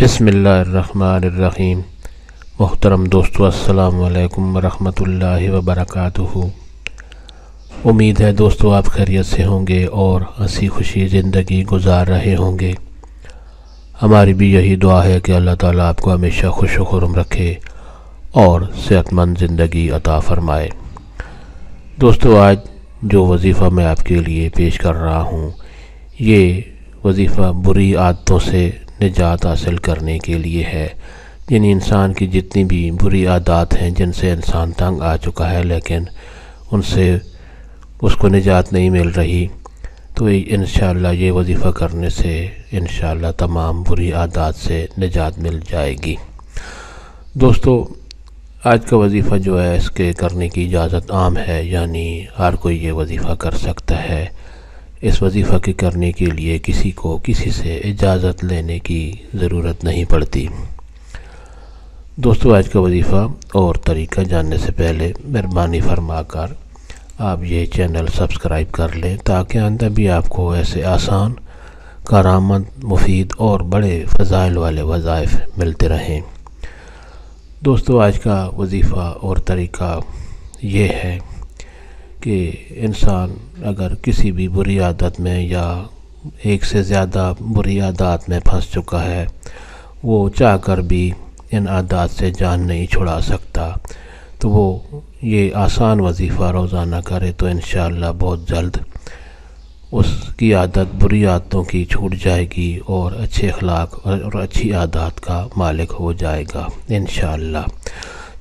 بسم اللہ الرحمن الرحیم۔ محترم دوستو، السلام علیکم ورحمۃ اللہ وبرکاتہ۔ امید ہے دوستو آپ خیریت سے ہوں گے اور ہنسی خوشی زندگی گزار رہے ہوں گے۔ ہماری بھی یہی دعا ہے کہ اللہ تعالیٰ آپ کو ہمیشہ خوش و خرم رکھے اور صحت مند زندگی عطا فرمائے۔ دوستو، آج جو وظیفہ میں آپ کے لیے پیش کر رہا ہوں، یہ وظیفہ بری عادتوں سے نجات حاصل کرنے کے لیے ہے۔ یعنی انسان کی جتنی بھی بری عادات ہیں جن سے انسان تنگ آ چکا ہے لیکن ان سے اس کو نجات نہیں مل رہی، تو انشاءاللہ یہ وظیفہ کرنے سے انشاءاللہ تمام بری عادات سے نجات مل جائے گی۔ دوستو، آج کا وظیفہ جو ہے اس کے کرنے کی اجازت عام ہے، یعنی ہر کوئی یہ وظیفہ کر سکتا ہے۔ اس وظیفہ کے کرنے کے لیے کسی کو کسی سے اجازت لینے کی ضرورت نہیں پڑتی۔ دوستو، آج کا وظیفہ اور طریقہ جاننے سے پہلے مہربانی فرما کر آپ یہ چینل سبسکرائب کر لیں تاکہ آئندہ بھی آپ کو ایسے آسان، کارآمد، مفید اور بڑے فضائل والے وظائف ملتے رہیں۔ دوستو، آج کا وظیفہ اور طریقہ یہ ہے کہ انسان اگر کسی بھی بری عادت میں یا ایک سے زیادہ بری عادات میں پھنس چکا ہے، وہ چاہ کر بھی ان عادات سے جان نہیں چھڑا سکتا، تو وہ یہ آسان وظیفہ روزانہ کرے تو انشاءاللہ بہت جلد اس کی عادت بری عادتوں کی چھوٹ جائے گی اور اچھے اخلاق اور اچھی عادات کا مالک ہو جائے گا انشاءاللہ۔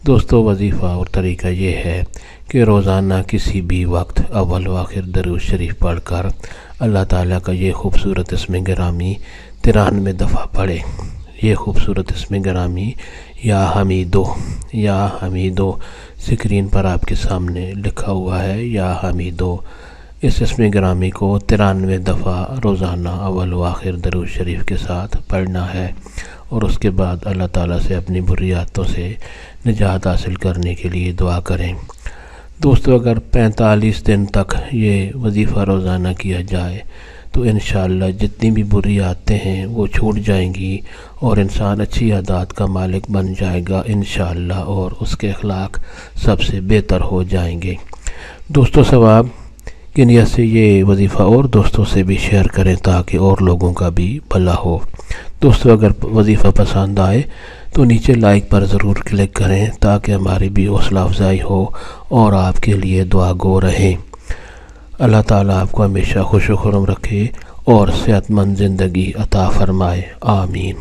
دوستو، وظیفہ اور طریقہ یہ ہے کہ روزانہ کسی بھی وقت اول و آخر درود شریف پڑھ کر اللہ تعالیٰ کا یہ خوبصورت اسم گرامی 93 دفعہ پڑھے۔ یہ خوبصورت اسم گرامی یا حمیدو سکرین پر آپ کے سامنے لکھا ہوا ہے، یا حمیدو۔ اس اسم گرامی کو 93 دفعہ روزانہ اول و آخر درود شریف کے ساتھ پڑھنا ہے، اور اس کے بعد اللہ تعالیٰ سے اپنی بری عادتوں سے نجات حاصل کرنے کے لیے دعا کریں۔ دوستو، اگر 45 دن تک یہ وظیفہ روزانہ کیا جائے تو انشاءاللہ جتنی بھی بری عادتیں ہیں وہ چھوٹ جائیں گی اور انسان اچھی عادات کا مالک بن جائے گا انشاءاللہ، اور اس کے اخلاق سب سے بہتر ہو جائیں گے۔ دوستو، ثواب کی نیت سے یہ وظیفہ اور دوستوں سے بھی شیئر کریں تاکہ اور لوگوں کا بھی بھلا ہو۔ دوستو، اگر وظیفہ پسند آئے تو نیچے لائک پر ضرور کلک کریں تاکہ ہماری بھی حوصلہ افزائی ہو اور آپ کے لیے دعا گو رہیں۔ اللہ تعالیٰ آپ کو ہمیشہ خوش و خرم رکھے اور صحت مند زندگی عطا فرمائے، آمین۔